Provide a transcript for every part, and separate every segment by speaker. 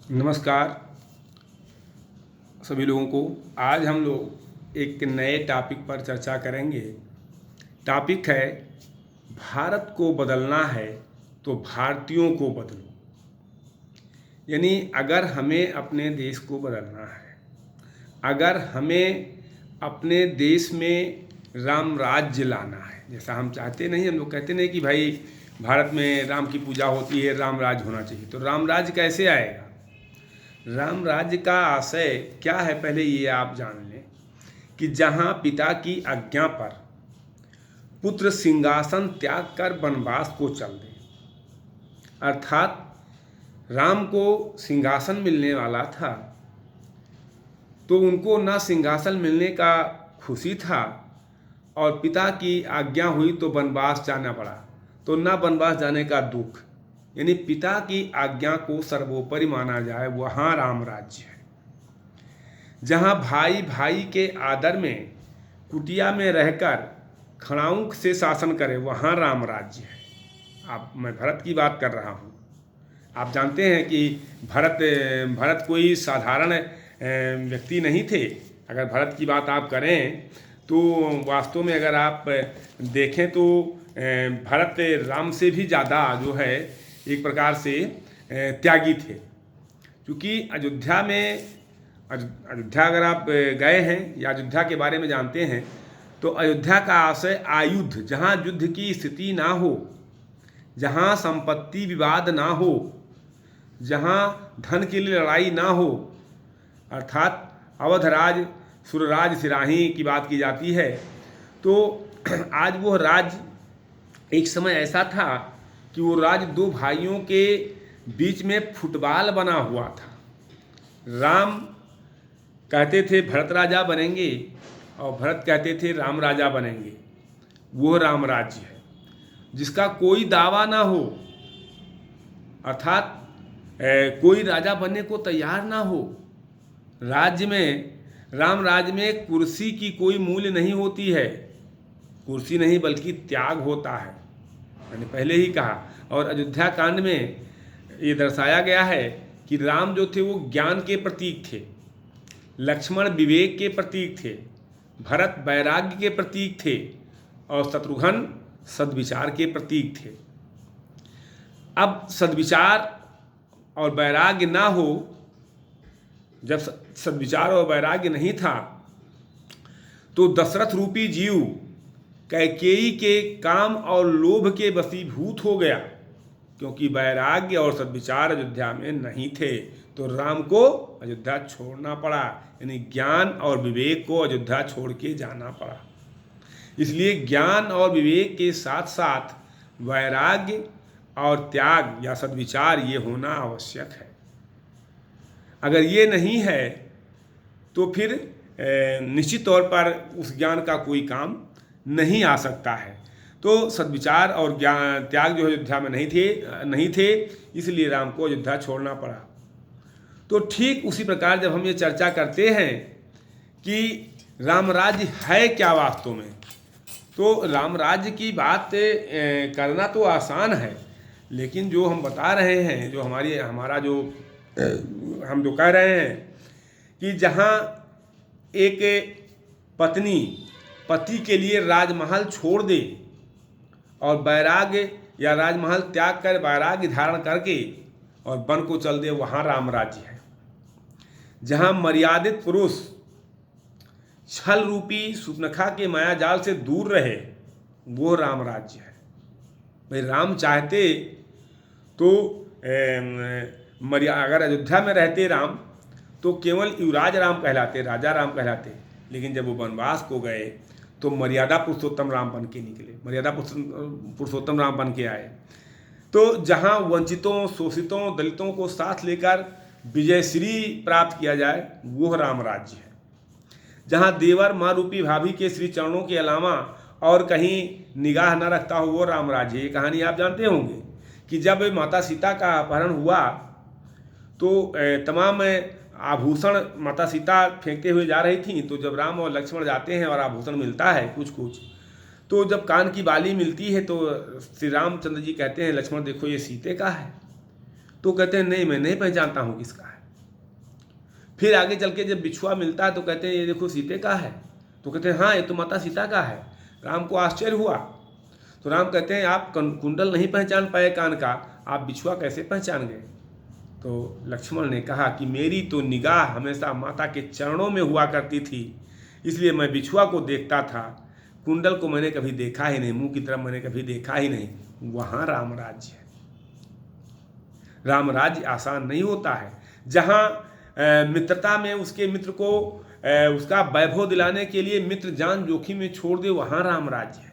Speaker 1: नमस्कार सभी लोगों को। आज हम लोग एक नए टॉपिक पर चर्चा करेंगे। टॉपिक है भारत को बदलना है तो भारतीयों को बदलो। यानी अगर हमें अपने देश को बदलना है, अगर हमें अपने देश में राम राज्य लाना है, जैसा हम चाहते नहीं, हम लोग कहते नहीं कि भाई भारत में राम की पूजा होती है, राम राज्य होना चाहिए, तो राम राज्य कैसे आएगा? राम राज्य का आशय क्या है, पहले ये आप जान लें कि जहाँ पिता की आज्ञा पर पुत्र सिंहासन त्याग कर वनवास को चल दे, अर्थात राम को सिंहासन मिलने वाला था तो उनको ना सिंहासन मिलने का खुशी था और पिता की आज्ञा हुई तो वनवास जाना पड़ा, तो ना वनवास जाने का दुख। यानी पिता की आज्ञा को सर्वोपरि माना जाए, वहाँ राम राज्य है। जहाँ भाई भाई के आदर में कुटिया में रहकर खड़ाऊं से शासन करे, वहाँ राम राज्य है। मैं भरत की बात कर रहा हूँ। आप जानते हैं कि भरत कोई साधारण व्यक्ति नहीं थे। अगर भरत की बात आप करें तो वास्तव में अगर आप देखें तो भरत राम से भी ज़्यादा जो है एक प्रकार से त्यागी थे। क्योंकि अयोध्या अगर आप गए हैं या अयोध्या के बारे में जानते हैं तो अयोध्या का आशय आयुद्ध, जहाँ युद्ध की स्थिति ना हो, जहाँ संपत्ति विवाद ना हो, जहाँ धन के लिए लड़ाई ना हो, अर्थात अवधराज सुरराज सिराही की बात की जाती है। तो आज वो राज्य एक समय ऐसा था कि वो राज्य दो भाइयों के बीच में फुटबॉल बना हुआ था। राम कहते थे भरत राजा बनेंगे और भरत कहते थे राम राजा बनेंगे। वो राम राज्य है जिसका कोई दावा ना हो, अर्थात कोई राजा बनने को तैयार ना हो। राज्य में, राम राज्य में कुर्सी की कोई मूल्य नहीं होती है। कुर्सी नहीं बल्कि त्याग होता है, मैंने पहले ही कहा। और अयोध्या कांड में ये दर्शाया गया है कि राम जो थे वो ज्ञान के प्रतीक थे, लक्ष्मण विवेक के प्रतीक थे, भरत वैराग्य के प्रतीक थे और शत्रुघ्न सद्विचार के प्रतीक थे। अब सद्विचार और वैराग्य ना हो, जब सद्विचार और वैराग्य नहीं था तो दशरथ रूपी जीव कैकेयी के काम और लोभ के वशीभूत हो गया, क्योंकि वैराग्य और सद्विचार अयोध्या में नहीं थे तो राम को अयोध्या छोड़ना पड़ा। यानी ज्ञान और विवेक को अयोध्या छोड़ के जाना पड़ा। इसलिए ज्ञान और विवेक के साथ साथ वैराग्य और त्याग या सद्विचार ये होना आवश्यक है। अगर ये नहीं है तो फिर निश्चित तौर पर उस ज्ञान का कोई काम नहीं आ सकता है। तो सद्विचार और ज्ञान त्याग जो अयोध्या में नहीं थे, इसलिए राम को अयोध्या छोड़ना पड़ा। तो ठीक उसी प्रकार जब हम ये चर्चा करते हैं कि राम राज्य है क्या वास्तव में, तो राम राज्य की बात करना तो आसान है, लेकिन जो हम बता रहे हैं, जो हम जो कह रहे हैं कि जहाँ एक पत्नी पति के लिए राजमहल छोड़ दे और वैराग्य या राजमहल त्याग कर वैराग्य धारण करके और वन को चल दे, वहाँ राम राज्य है। जहाँ मर्यादित पुरुष छल रूपी सुपनखा के माया जाल से दूर रहे, वो राम राज्य है। भाई राम चाहते तो अगर अयोध्या में रहते राम तो केवल युवराज राम कहलाते, राजा राम कहलाते, लेकिन जब वो वनवास को गए तो मर्यादा पुरुषोत्तम राम बन के निकले, मर्यादा पुरुषोत्तम राम बन के आए। तो जहाँ वंचितों, शोषितों, दलितों को साथ लेकर विजयश्री प्राप्त किया जाए, वो राम राज्य है। जहाँ देवर माँ रूपी भाभी के श्री चरणों के अलावा और कहीं निगाह न रखता हो, वो राम राज्य। ये कहानी आप जानते होंगे कि जब माता सीता का अपहरण हुआ तो तमाम आभूषण माता सीता फेंकते हुए जा रही थी, तो जब राम और लक्ष्मण जाते हैं और आभूषण मिलता है कुछ कुछ, तो जब कान की बाली मिलती है तो श्री रामचंद्र जी कहते हैं लक्ष्मण देखो ये सीते का है। तो कहते हैं नहीं, मैं नहीं पहचानता हूँ किसका है। फिर आगे चल के जब बिछुआ मिलता है तो कहते हैं ये देखो सीते का है, तो कहते हैं हाँ ये तो माता सीता का है। राम को आश्चर्य हुआ, तो राम कहते हैं आप कुंडल नहीं पहचान पाए कान का, आप बिछुआ कैसे पहचान गए? तो लक्ष्मण ने कहा कि मेरी तो निगाह हमेशा माता के चरणों में हुआ करती थी, इसलिए मैं बिछुआ को देखता था, कुंडल को मैंने कभी देखा ही नहीं, मुंह की तरफ मैंने कभी देखा ही नहीं। वहाँ राम राज्य है। राम राज्य आसान नहीं होता है। जहाँ मित्रता में उसके मित्र को उसका वैभव दिलाने के लिए मित्र जान जोखिम में छोड़ दे, वहाँ राम राज्य है।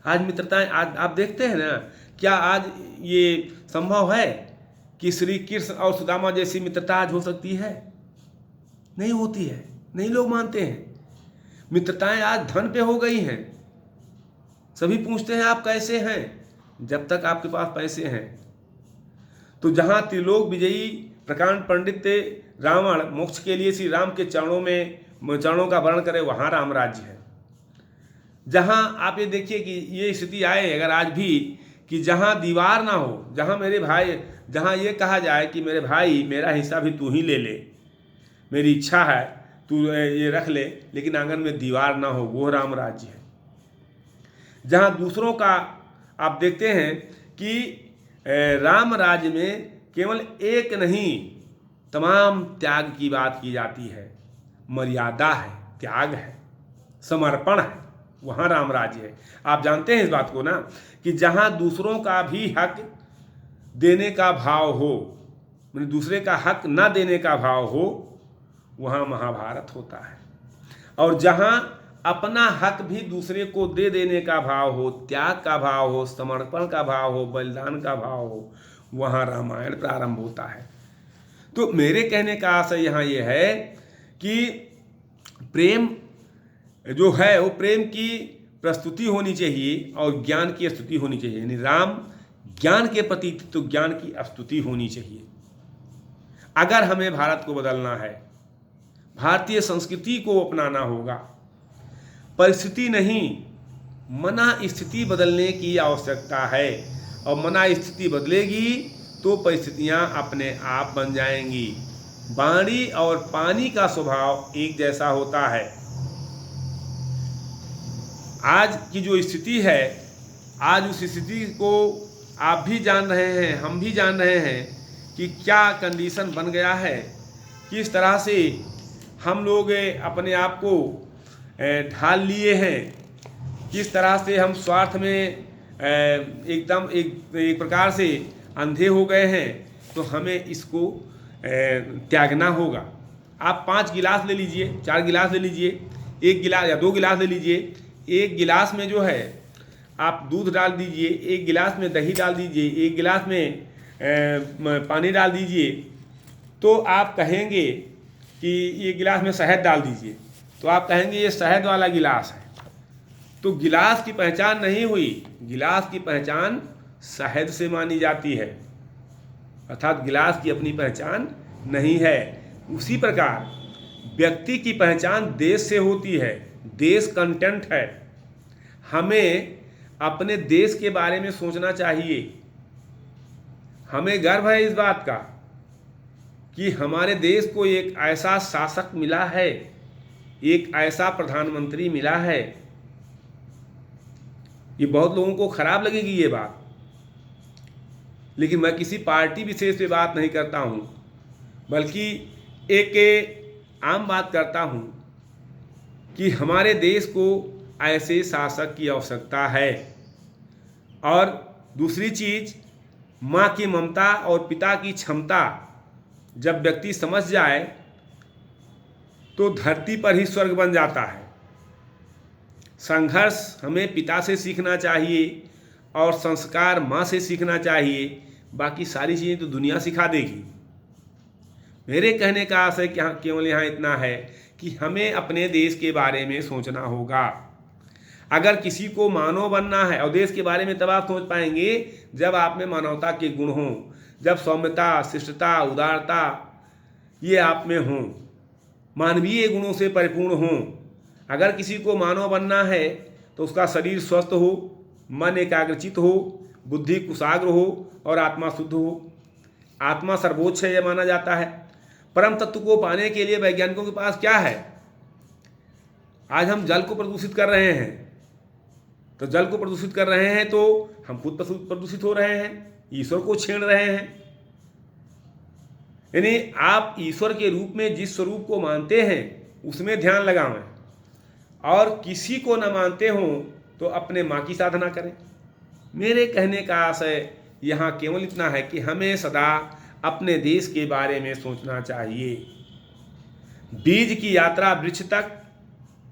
Speaker 1: आज मित्रताएं आज आप देखते हैं ना, क्या आज ये संभव है कि श्री कृष्ण और सुदामा जैसी मित्रता आज हो सकती है? नहीं होती है, नहीं लोग मानते हैं। मित्रताएं आज धन पे हो गई हैं। सभी पूछते हैं आप कैसे हैं, जब तक आपके पास पैसे हैं। तो जहाँ त्रिलोक विजयी प्रकांड पंडित रावण मोक्ष के लिए श्री राम के चरणों का वर्ण करे, वहाँ राम राज्य है। जहाँ आप ये देखिए कि ये स्थिति आए अगर आज भी कि जहाँ दीवार ना हो, जहाँ मेरे भाई, जहाँ ये कहा जाए कि मेरे भाई मेरा हिस्सा भी तू ही ले ले, मेरी इच्छा है तू ये रख ले, लेकिन आंगन में दीवार ना हो, वो राम राज्य है। जहाँ दूसरों का आप देखते हैं कि राम राज्य में केवल एक नहीं तमाम त्याग की बात की जाती है, मर्यादा है, त्याग है, समर्पण है, वहाँ राम राज्य है। आप जानते हैं इस बात को ना कि जहाँ दूसरों का भी हक देने का भाव हो, मतलब दूसरे का हक ना देने का भाव हो, वहाँ महाभारत होता है। और जहाँ अपना हक भी दूसरे को दे देने का भाव हो, त्याग का भाव हो, समर्पण का भाव हो, बलिदान का भाव हो, वहाँ रामायण प्रारंभ होता है। तो मेरे कहने का आशय यहाँ ये है कि प्रेम जो है वो प्रेम की प्रस्तुति होनी चाहिए और ज्ञान की स्तुति होनी चाहिए। यानी राम ज्ञान के प्रति तो ज्ञान की स्तुति होनी चाहिए। अगर हमें भारत को बदलना है, भारतीय संस्कृति को अपनाना होगा, परिस्थिति नहीं मना स्थिति बदलने की आवश्यकता है। और मना स्थिति बदलेगी तो परिस्थितियां अपने आप बन जाएंगी। वाणी और पानी का स्वभाव एक जैसा होता है। आज की जो स्थिति है, आज उस स्थिति को आप भी जान रहे हैं, हम भी जान रहे हैं कि क्या कंडीशन बन गया है, किस तरह से हम लोग अपने आप को ढाल लिए हैं, किस तरह से हम स्वार्थ में एकदम एक प्रकार से अंधे हो गए हैं। तो हमें इसको त्यागना होगा। आप 5 गिलास ले लीजिए, 4 गिलास ले लीजिए, 1 गिलास या 2 गिलास ले लीजिए। 1 गिलास में जो है आप दूध डाल दीजिए, 1 गिलास में दही डाल दीजिए, 1 गिलास में पानी डाल दीजिए, तो आप कहेंगे कि ये गिलास में शहद डाल दीजिए, तो आप कहेंगे ये शहद वाला गिलास है। तो गिलास की पहचान नहीं हुई, गिलास की पहचान शहद से मानी जाती है, अर्थात गिलास की अपनी पहचान नहीं है। उसी प्रकार व्यक्ति की पहचान देश से होती है, देश कंटेंट है। हमें अपने देश के बारे में सोचना चाहिए। हमें गर्व है इस बात का कि हमारे देश को एक ऐसा शासक मिला है, एक ऐसा प्रधानमंत्री मिला है। ये बहुत लोगों को खराब लगेगी ये बात, लेकिन मैं किसी पार्टी विशेष पे बात नहीं करता हूँ, बल्कि एक आम बात करता हूँ कि हमारे देश को ऐसे शासक की आवश्यकता है। और दूसरी चीज़, माँ की ममता और पिता की क्षमता जब व्यक्ति समझ जाए तो धरती पर ही स्वर्ग बन जाता है। संघर्ष हमें पिता से सीखना चाहिए और संस्कार माँ से सीखना चाहिए। बाकी सारी चीज़ें तो दुनिया सिखा देगी। मेरे कहने का आशय केवल यहाँ इतना है कि हमें अपने देश के बारे में सोचना होगा। अगर किसी को मानव बनना है, और देश के बारे में तब आप सोच पाएंगे जब आप में मानवता के गुण हों, जब सौम्यता, शिष्टता, उदारता ये आप में हों, मानवीय गुणों से परिपूर्ण हों। अगर किसी को मानव बनना है तो उसका शरीर स्वस्थ हो, मन एकाग्रचित हो, बुद्धि कुशाग्र हो और आत्मा शुद्ध हो। आत्मा सर्वोच्च है यह माना जाता है। परम तत्व को पाने के लिए वैज्ञानिकों के पास क्या है? आज हम जल को प्रदूषित कर रहे हैं, तो जल को प्रदूषित कर रहे हैं तो हम खुद प्रदूषित हो रहे हैं, ईश्वर को छेड़ रहे हैं। यानी आप ईश्वर के रूप में जिस स्वरूप को मानते हैं उसमें ध्यान लगाएं, और किसी को न मानते हो तो अपने माँ की साधना करें। मेरे कहने का आशय यहाँ केवल इतना है कि हमें सदा अपने देश के बारे में सोचना चाहिए। बीज की यात्रा वृक्ष तक,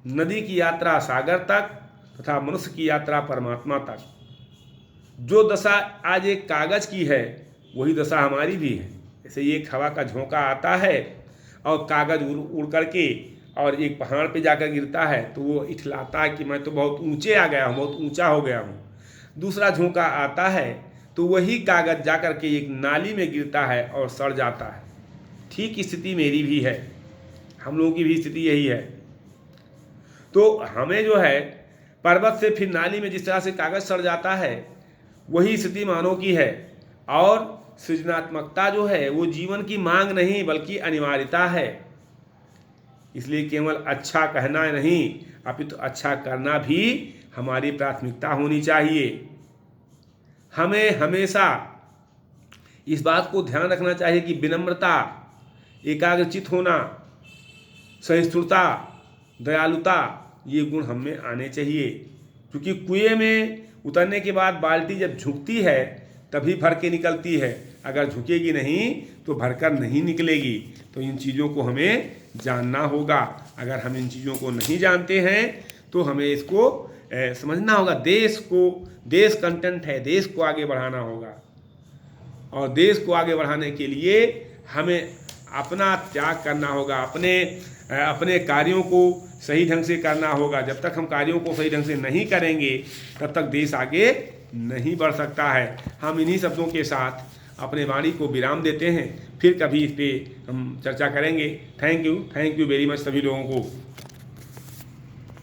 Speaker 1: नदी की यात्रा सागर तक, तथा मनुष्य की यात्रा परमात्मा तक। जो दशा आज एक कागज की है वही दशा हमारी भी है। जैसे एक हवा का झोंका आता है और कागज उड़ करके और एक पहाड़ पे जाकर गिरता है तो वो इठलाता है कि मैं तो बहुत ऊंचे आ गया हूँ, बहुत ऊंचा हो गया हूँ। दूसरा झोंका आता है तो वही कागज जाकर के एक नाली में गिरता है और सड़ जाता है। ठीक स्थिति मेरी भी है, हम लोगों की भी स्थिति यही है। तो हमें जो है पर्वत से फिर नाली में जिस तरह से कागज सड़ जाता है वही स्थिति मानव की है। और सृजनात्मकता जो है वो जीवन की मांग नहीं बल्कि अनिवार्यता है। इसलिए केवल अच्छा कहना नहीं अपितु अच्छा करना भी हमारी प्राथमिकता होनी चाहिए। हमें हमेशा इस बात को ध्यान रखना चाहिए कि विनम्रता, एकाग्रचित होना, सहिष्णुता, दयालुता ये गुण हम में आने चाहिए। क्योंकि कुएं में उतरने के बाद बाल्टी जब झुकती है तभी भर के निकलती है, अगर झुकेगी नहीं तो भरकर नहीं निकलेगी। तो इन चीज़ों को हमें जानना होगा। अगर हम इन चीज़ों को नहीं जानते हैं तो हमें इसको समझना होगा। देश कंटेंट है, देश को आगे बढ़ाना होगा, और देश को आगे बढ़ाने के लिए हमें अपना त्याग करना होगा, अपने कार्यों को सही ढंग से करना होगा। जब तक हम कार्यों को सही ढंग से नहीं करेंगे तब तक देश आगे नहीं बढ़ सकता है। हम इन्हीं शब्दों के साथ अपने वाणी को विराम देते हैं, फिर कभी इस पर हम चर्चा करेंगे। थैंक यू वेरी मच सभी लोगों को।